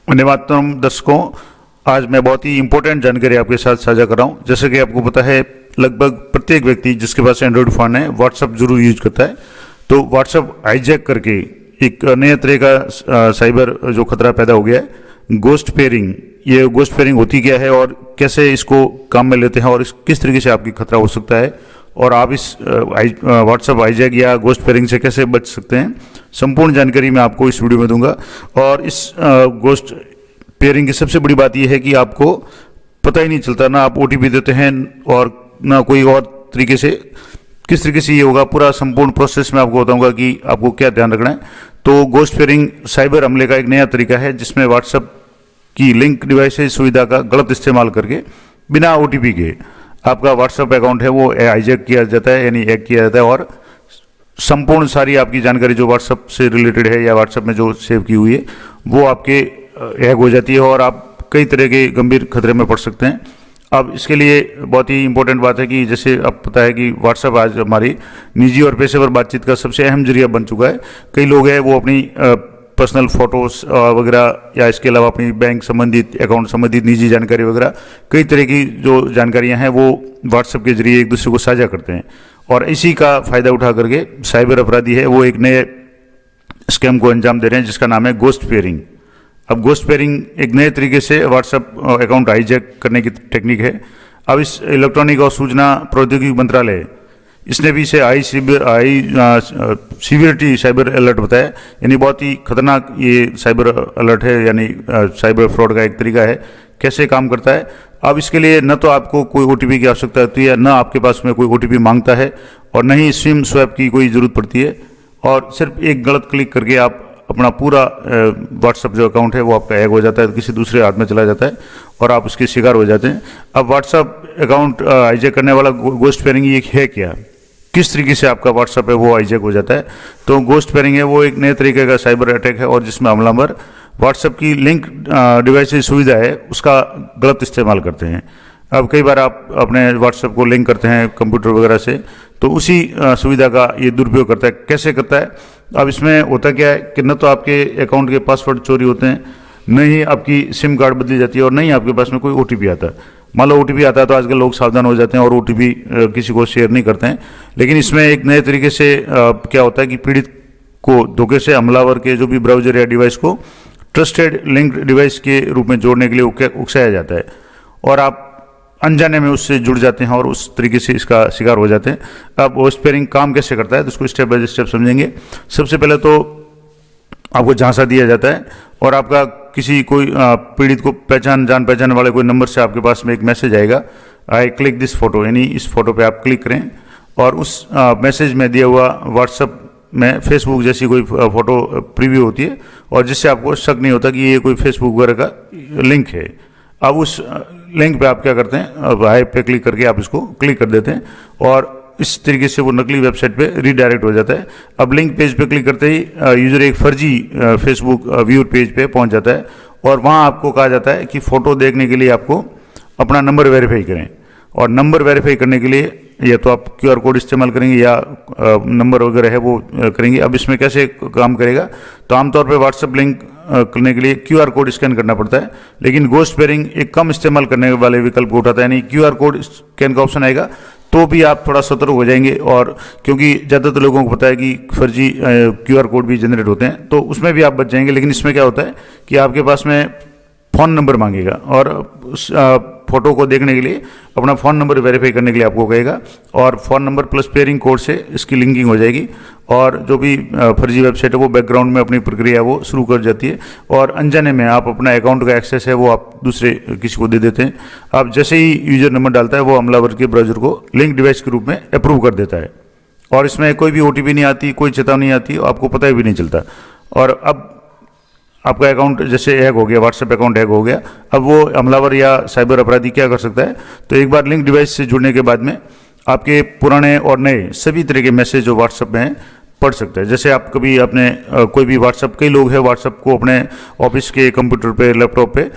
धन्यवाद दर्शकों। आज मैं बहुत ही इंपॉर्टेंट जानकारी आपके साथ साझा कर रहा हूं। जैसे कि आपको पता है, लगभग प्रत्येक व्यक्ति जिसके पास एंड्रॉयड फ़ोन है व्हाट्सअप जरूर यूज करता है। तो व्हाट्सअप हाईजैक करके एक नए तरह का साइबर जो खतरा पैदा हो गया है, गोस्ट पेयरिंग। ये गोस्ट पेयरिंग होती क्या है और कैसे इसको काम में लेते हैं और किस तरीके से आपकी खतरा हो सकता है और आप इस व्हाट्सअप हाईजैक या गोस्ट पेयरिंग से कैसे बच सकते हैं, संपूर्ण जानकारी मैं आपको इस वीडियो में दूंगा। और इस गोस्ट पेयरिंग की सबसे बड़ी बात यह है कि आपको पता ही नहीं चलता, ना आप ओटीपी देते हैं और ना कोई और तरीके से किस तरीके से ये होगा। पूरा संपूर्ण प्रोसेस में आपको बताऊंगा कि आपको क्या ध्यान रखना है। तो गोस्ट पेयरिंग साइबर हमले का एक नया तरीका है जिसमें व्हाट्सएप की लिंक डिवाइसेज सुविधा का गलत इस्तेमाल करके बिना ओटीपी के आपका व्हाट्सएप अकाउंट है वो हाईजैक किया जाता है, यानी हैक किया जाता है और संपूर्ण सारी आपकी जानकारी जो व्हाट्सएप से रिलेटेड है या व्हाट्सएप में जो सेव की हुई है वो आपके हैक हो जाती है और आप कई तरह के गंभीर खतरे में पड़ सकते हैं। अब इसके लिए बहुत ही इंपॉर्टेंट बात है कि जैसे अब पता है कि व्हाट्सएप आज हमारी निजी और पेशेवर बातचीत का सबसे अहम जरिया बन चुका है। कई लोग हैं वो अपनी पर्सनल फोटोज वगैरह या इसके अलावा अपनी बैंक संबंधित, अकाउंट संबंधित निजी जानकारी वगैरह कई तरह की जो जानकारियां हैं वो व्हाट्सएप के जरिए एक दूसरे को साझा करते हैं और इसी का फायदा उठा करके साइबर अपराधी है वो एक नए स्कैम को अंजाम दे रहे हैं जिसका नाम है गोस्ट पेयरिंग। अब गोस्ट पेयरिंग एक नए तरीके से व्हाट्सएप अकाउंट हाईजैक करने की टेक्निक है। अब इस इलेक्ट्रॉनिक और सूचना प्रौद्योगिकी मंत्रालय इसने भी इसे हाई सीवियरिटी साइबर अलर्ट बताया, यानी बहुत ही खतरनाक ये साइबर अलर्ट है, यानी साइबर फ्रॉड का एक तरीका है। कैसे काम करता है, अब इसके लिए न तो आपको कोई ओटीपी की आवश्यकता होती है, न आपके पास में कोई ओटीपी मांगता है और न ही सिम स्वैप की कोई ज़रूरत पड़ती है और सिर्फ एक गलत क्लिक करके आप अपना पूरा व्हाट्सएप जो अकाउंट है वो आपका हैक हो जाता है, किसी दूसरे हाथ में चला जाता है और आप उसके शिकार हो जाते हैं। अब व्हाट्सएप अकाउंट हाईजैक करने वाला गोस्ट पेयरिंग ये है क्या, किस तरीके से आपका व्हाट्सएप है वो हाईजैक हो जाता है। तो गोस्ट पेयरिंग है वो एक नए तरीके का साइबर अटैक है और जिसमें हमलावर व्हाट्सएप की लिंक डिवाइस सुविधा है उसका गलत इस्तेमाल करते हैं। अब कई बार आप अपने व्हाट्सएप को लिंक करते हैं कंप्यूटर वगैरह से, तो उसी सुविधा का ये दुरुपयोग करता है। कैसे करता है, अब इसमें होता क्या है कि न तो आपके अकाउंट के पासवर्ड चोरी होते हैं, न ही आपकी सिम कार्ड बदली जाती है और न ही आपके पास में कोई ओटीपी आता है। मान लो ओटीपी आता है तो आजकल लोग सावधान हो जाते हैं और ओटीपी किसी को शेयर नहीं करते हैं। लेकिन इसमें एक नए तरीके से क्या होता है कि पीड़ित को धोखे से हमलावर के जो भी ब्राउजर या डिवाइस को ट्रस्टेड लिंक डिवाइस के रूप में जोड़ने के लिए उकसाया जाता है और आप अनजाने में उससे जुड़ जाते हैं और उस तरीके से इसका शिकार हो जाते हैं। अब गोस्ट पेयरिंग काम कैसे करता है तो उसको स्टेप बाय स्टेप समझेंगे। सबसे पहले तो आपको झांसा दिया जाता है और आपका किसी कोई पीड़ित को जान पहचान वाले कोई नंबर से आपके पास में एक मैसेज आएगा, आई क्लिक दिस फोटो, यानी इस फोटो पे आप क्लिक करें और उस मैसेज में दिया हुआ व्हाट्सएप में फेसबुक जैसी कोई फोटो प्रीव्यू होती है और जिससे आपको शक नहीं होता कि ये कोई फेसबुक वगैरह का लिंक है। अब उस लिंक पे आप क्या करते हैं, हाई पे क्लिक करके आप इसको क्लिक कर देते हैं और इस तरीके से वो नकली वेबसाइट पे रीडायरेक्ट हो जाता है। अब लिंक पेज पे क्लिक करते ही यूजर एक फर्जी फेसबुक व्यूअर पेज पे पहुंच जाता है और वहां आपको कहा जाता है कि फ़ोटो देखने के लिए आपको अपना नंबर वेरीफाई करें और नंबर वेरीफाई करने के लिए या तो आप क्यूआर कोड इस्तेमाल करेंगे या नंबर वगैरह है वो करेंगे। अब इसमें कैसे काम करेगा, तो आमतौर पे व्हाट्सएप लिंक करने के लिए क्यूआर कोड स्कैन करना पड़ता है, लेकिन गोस्ट पेयरिंग एक कम इस्तेमाल करने वाले विकल्प को उठाता है, यानी क्यूआर कोड स्कैन का ऑप्शन आएगा तो भी आप थोड़ा सतर्क हो जाएंगे। और क्योंकि ज़्यादातर लोगों को पता है कि फर्जी क्यूआर कोड भी जनरेट होते हैं तो उसमें भी आप बच जाएंगे। लेकिन इसमें क्या होता है कि आपके पास में फ़ोन नंबर मांगेगा और उस फोटो को देखने के लिए अपना फ़ोन नंबर वेरीफाई करने के लिए आपको कहेगा और phone number plus pairing code से इसकी लिंकिंग हो जाएगी और जो भी फर्जी वेबसाइट है वो बैकग्राउंड में अपनी प्रक्रिया वो शुरू कर जाती है और अनजाने में आप अपना अकाउंट का एक्सेस है वो आप दूसरे किसी को दे देते हैं। आप जैसे ही यूजर नंबर डालता है वो हमलावर के ब्राउजर को लिंक डिवाइस के रूप में अप्रूव कर देता है और इसमें कोई भी ओटीपी नहीं आती, कोई चेतावनी नहीं आती, आपको पता भी नहीं चलता। और अब आपका अकाउंट जैसे हैक हो गया, व्हाट्सएप अकाउंट हैक हो गया, अब वो हमलावर या साइबर अपराधी क्या कर सकता है, तो एक बार लिंक डिवाइस से जुड़ने के बाद में आपके पुराने और नए सभी तरह के मैसेज जो व्हाट्सएप में हैं पढ़ सकते हैं। जैसे आप कभी अपने कोई भी व्हाट्सएप, कई लोग हैं व्हाट्सएप को अपने ऑफिस के कंप्यूटर पे, लैपटॉप पे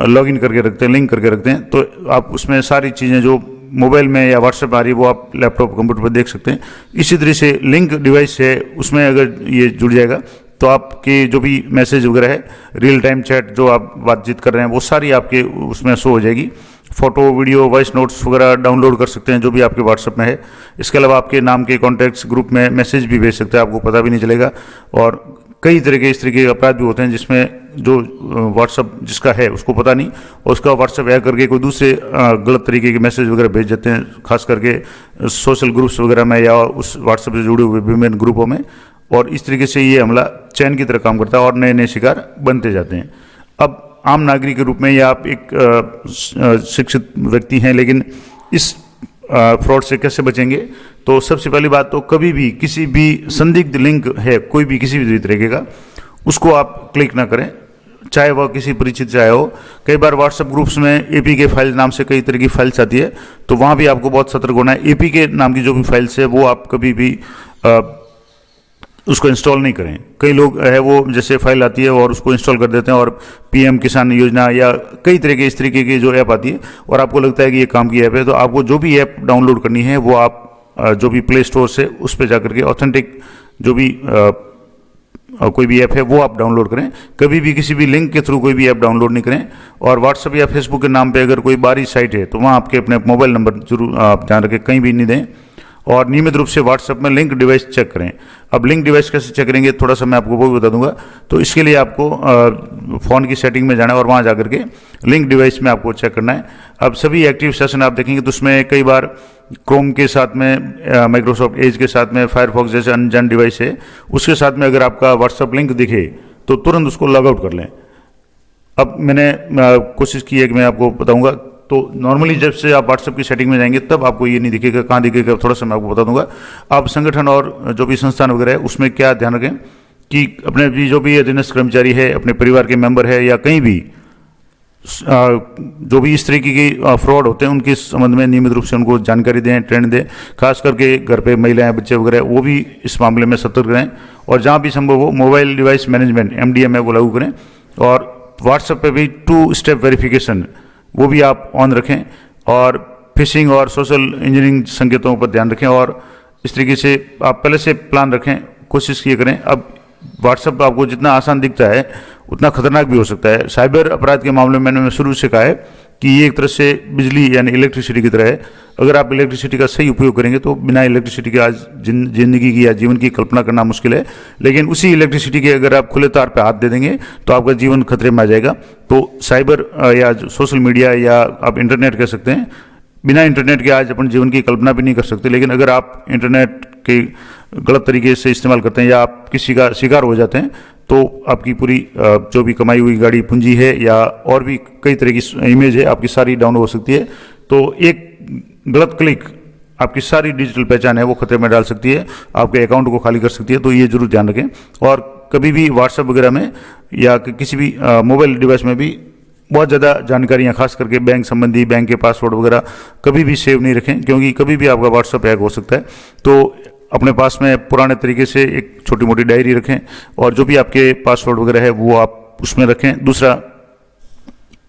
लॉगिन करके रखते हैं, लिंक करके रखते हैं, तो आप उसमें सारी चीज़ें जो मोबाइल में या व्हाट्सएप आ रही है वो आप लैपटॉप कंप्यूटर पर देख सकते हैं। इसी तरह से लिंक डिवाइस है उसमें अगर ये जुड़ जाएगा तो आपके जो भी मैसेज वगैरह है, रियल टाइम चैट जो आप बातचीत कर रहे हैं, वो सारी आपके उसमें शो हो जाएगी। फोटो, वीडियो, वॉइस नोट्स वगैरह डाउनलोड कर सकते हैं जो भी आपके व्हाट्सएप में है। इसके अलावा आपके नाम के कॉन्टैक्ट्स ग्रुप में मैसेज भी भेज सकते हैं, आपको पता भी नहीं चलेगा। और कई तरह के इस तरीके के अपराध भी होते हैं जिसमें जो व्हाट्सएप जिसका है उसको पता नहीं, और उसका व्हाट्सएप हैक करके कोई दूसरे गलत तरीके के मैसेज वगैरह भेज देते हैं, खास करके सोशल ग्रुप्स वगैरह में या उस व्हाट्सएप से जुड़े हुए विभिन्न ग्रुपों में। और इस तरीके से ये हमला चैन की तरह काम करता है और नए नए शिकार बनते जाते हैं। अब आम नागरिक के रूप में या आप एक शिक्षित व्यक्ति हैं, लेकिन इस फ्रॉड से कैसे बचेंगे? तो सबसे पहली बात तो कभी भी किसी भी संदिग्ध लिंक है, कोई भी किसी भी तरीके का, उसको आप क्लिक ना करें, चाहे वह किसी परिचित से आया हो। कई बार व्हाट्सएप ग्रुप्स में एपीके फाइल नाम से कई तरह की फाइल्स आती है, तो वहाँ भी आपको बहुत सतर्क होना है। एपीके नाम की जो भी फाइल्स है वो आप कभी भी उसको इंस्टॉल नहीं करें। कई लोग है वो जैसे फाइल आती है और उसको इंस्टॉल कर देते हैं, और पीएम किसान योजना या कई तरह के इस तरीके की जो ऐप आती है और आपको लगता है कि ये काम की ऐप है, तो आपको जो भी ऐप डाउनलोड करनी है वो आप जो भी प्ले स्टोर से उस पर जाकर के ऑथेंटिक जो भी कोई भी ऐप है वो आप डाउनलोड करें। कभी भी किसी भी लिंक के थ्रू कोई भी ऐप डाउनलोड नहीं करें। और व्हाट्सएप या फेसबुक के नाम पे अगर कोई बाहरी साइट है तो वहाँ आपके अपने मोबाइल नंबर जरूर आप ध्यान रखें, कहीं भी नहीं दें। और नियमित रूप से व्हाट्सएप में लिंक डिवाइस चेक करें। अब लिंक डिवाइस कैसे चेक करेंगे थोड़ा सा मैं आपको वो भी बता दूंगा। तो इसके लिए आपको फ़ोन की सेटिंग में जाना है और वहाँ जाकर के लिंक डिवाइस में आपको चेक करना है। अब सभी एक्टिव सेशन आप देखेंगे तो उसमें कई बार क्रोम के साथ में, माइक्रोसॉफ्ट एज के साथ में, फायरफॉक्स जैसे अनजान डिवाइस है उसके साथ में अगर आपका व्हाट्सएप लिंक दिखे तो तुरंत उसको लॉग आउट कर लें। अब मैंने कोशिश की है कि मैं आपको बताऊंगा। तो नॉर्मली जब से आप व्हाट्सएप की सेटिंग में जाएंगे तब आपको ये नहीं दिखेगा, कहाँ दिखेगा थोड़ा सा मैं आपको बता दूंगा। आप संगठन और जो भी संस्थान वगैरह है उसमें क्या ध्यान रखें कि अपने भी जो भी अधीनस्थ कर्मचारी है, अपने परिवार के मेंबर है या कहीं भी जो भी इस तरीके की फ्रॉड होते हैं उनके संबंध में नियमित रूप से उनको जानकारी दें, ट्रेनिंग दें। खास करके घर पे महिलाएं, बच्चे वगैरह वो भी इस मामले में सतर्क रहें। और जहाँ भी संभव हो मोबाइल डिवाइस मैनेजमेंट MDM है वो लागू करें। और व्हाट्सएप पे भी 2 स्टेप वेरिफिकेशन वो भी आप ऑन रखें। और फिशिंग और सोशल इंजीनियरिंग संकेतों पर ध्यान रखें। और इस तरीके से आप पहले से प्लान रखें, कोशिश किए करें। अब व्हाट्सएप आपको जितना आसान दिखता है उतना खतरनाक भी हो सकता है। साइबर अपराध के मामले में मैंने शुरू से कहा है कि ये एक तरह से बिजली यानी इलेक्ट्रिसिटी की तरह है। अगर आप इलेक्ट्रिसिटी का सही उपयोग करेंगे तो बिना इलेक्ट्रिसिटी के आज जिंदगी की या जीवन की कल्पना करना मुश्किल है। लेकिन उसी इलेक्ट्रिसिटी के अगर आप खुले तार पे हाथ दे देंगे तो आपका जीवन खतरे में आ जाएगा। तो साइबर या सोशल मीडिया या आप इंटरनेट कह सकते हैं, बिना इंटरनेट के आज अपन जीवन की कल्पना भी नहीं कर सकते। लेकिन अगर आप इंटरनेट के गलत तरीके से इस्तेमाल करते हैं या आप किसी का शिकार हो जाते हैं तो आपकी पूरी जो भी कमाई हुई गाड़ी पूंजी है या और भी कई तरह की इमेज है आपकी सारी डाउन हो सकती है। तो एक गलत क्लिक आपकी सारी डिजिटल पहचान है वो खतरे में डाल सकती है, आपके अकाउंट को खाली कर सकती है। तो ये जरूर ध्यान रखें। और कभी भी व्हाट्सएप वगैरह में या किसी भी मोबाइल डिवाइस में भी बहुत ज़्यादा जानकारियाँ, खास करके बैंक संबंधी, बैंक के पासवर्ड वगैरह कभी भी सेव नहीं रखें, क्योंकि कभी भी आपका व्हाट्सएप हैक हो सकता है। तो अपने पास में पुराने तरीके से एक छोटी मोटी डायरी रखें और जो भी आपके पासवर्ड वगैरह है वो आप उसमें रखें। दूसरा,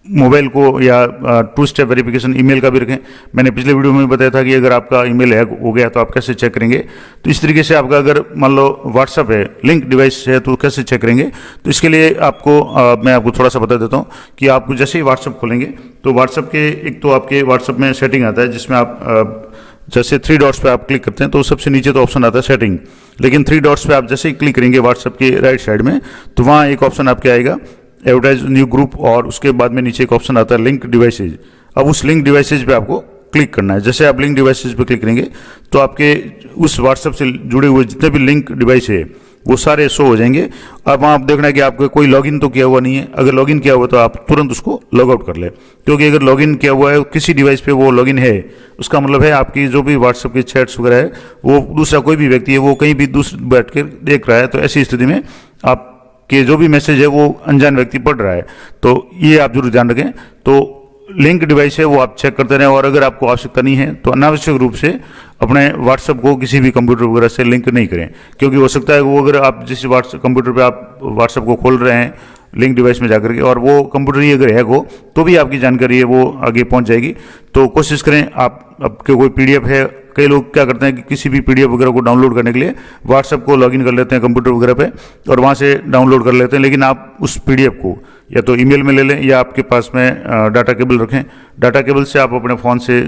मोबाइल को या 2 स्टेप वेरिफिकेशन ईमेल का भी रखें। मैंने पिछले वीडियो में बताया था कि अगर आपका ईमेल हैक हो गया तो आप कैसे चेक करेंगे। तो इस तरीके से आपका अगर मान लो व्हाट्सएप है, लिंक डिवाइस है, तो कैसे चेक करेंगे। तो इसके लिए आपको मैं आपको थोड़ा सा बता देता हूँ कि आपको जैसे ही व्हाट्सएप खोलेंगे तो व्हाट्सएप के एक तो आपके व्हाट्सएप में सेटिंग आता है जिसमें आप जैसे 3 डॉट्स पे आप क्लिक करते हैं तो सबसे नीचे तो ऑप्शन आता है सेटिंग। लेकिन 3 डॉट्स पे आप जैसे ही क्लिक करेंगे व्हाट्सएप के राइट साइड में तो वहाँ एक ऑप्शन आपके आएगा एडवर्टाइज न्यू ग्रुप, और उसके बाद में नीचे एक ऑप्शन आता है लिंक डिवाइसेज। अब उस लिंक डिवाइसेज पे आपको क्लिक करना है। जैसे आप लिंक डिवाइसेज पे क्लिक करेंगे तो आपके उस व्हाट्सएप से जुड़े हुए जितने भी लिंक डिवाइस है वो सारे शो हो जाएंगे। अब वहाँ आप देखना है कि आपका कोई लॉगिन तो किया हुआ नहीं है। अगर लॉगिन किया हुआ तो आप तुरंत उसको लॉग आउट कर ले, क्योंकि अगर लॉगिन किया हुआ है किसी डिवाइस पे वो लॉगिन है उसका मतलब है आपकी जो भी व्हाट्सएप की चैट्स वगैरह है वो दूसरा कोई भी व्यक्ति है वो कहीं भी दूसरे बैठ कर देख रहा है। तो ऐसी स्थिति में आपके जो भी मैसेज है वो अनजान व्यक्ति पढ़ रहा है। तो ये आप जरूर ध्यान रखें। तो लिंक डिवाइस है वो आप चेक करते रहें। और अगर आपको आवश्यकता नहीं है तो अनावश्यक रूप से अपने व्हाट्सएप को किसी भी कंप्यूटर वगैरह से लिंक नहीं करें, क्योंकि हो सकता है वो अगर आप जिस कंप्यूटर पे आप व्हाट्सएप को खोल रहे हैं लिंक डिवाइस में जाकर के, और वो कंप्यूटर ही अगर हैक हो तो भी आपकी जानकारी है वो आगे पहुंच जाएगी। तो कोशिश करें, आपके कोई पीडीएफ है, कई लोग क्या करते हैं कि किसी भी पीडीएफ वगैरह को डाउनलोड करने के लिए व्हाट्सएप को लॉगिन कर लेते हैं कंप्यूटर वगैरह पे और वहाँ से डाउनलोड कर लेते हैं, लेकिन आप उस पीडीएफ को या तो ईमेल में ले लें या आपके पास में डाटा केबल रखें। डाटा केबल से आप अपने फ़ोन से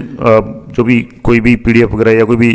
जो भी कोई भी पीडीएफ वगैरह या कोई भी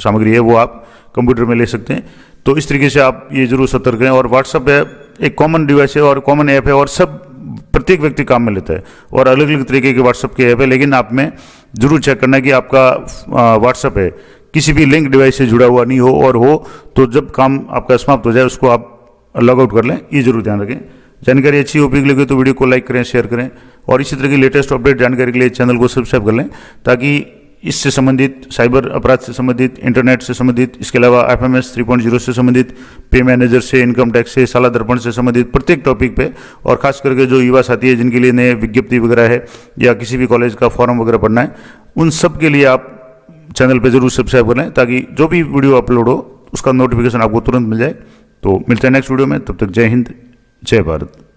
सामग्री है वो आप कंप्यूटर में ले सकते हैं। तो इस तरीके से आप ये जरूर सतर्क रहें। और व्हाट्सएप है एक कॉमन डिवाइस है और कॉमन ऐप है और सब प्रत्येक व्यक्ति काम में लेता है और अलग अलग तरीके के व्हाट्सएप के ऐप है, लेकिन आप में जरूर चेक करना है कि आपका व्हाट्सएप है किसी भी लिंक डिवाइस से जुड़ा हुआ नहीं हो, और हो तो जब काम आपका समाप्त हो जाए उसको आप लॉग आउट कर लें, ये जरूर ध्यान रखें। जानकारी अच्छी उपयोगी लगे तो वीडियो को लाइक करें, शेयर करें और इसी तरह की लेटेस्ट अपडेट जानकारी के लिए चैनल को सब्सक्राइब कर लें, ताकि इससे संबंधित, साइबर अपराध से संबंधित, इंटरनेट से संबंधित, इसके अलावा FMS 3.0 से संबंधित, पे मैनेजर से, इनकम टैक्स से, साला दर्पण से संबंधित प्रत्येक टॉपिक पे, और खास करके जो युवा साथी है जिनके लिए नए विज्ञप्ति वगैरह है या किसी भी कॉलेज का फॉर्म वगैरह पढ़ना है, उन सब के लिए आप चैनल पर जरूर सब्सक्राइब कर लें, ताकि जो भी वीडियो अपलोड हो उसका नोटिफिकेशन आपको तुरंत मिल जाए। तो मिलते हैं नेक्स्ट वीडियो में, तब तक जय हिंद, जय भारत।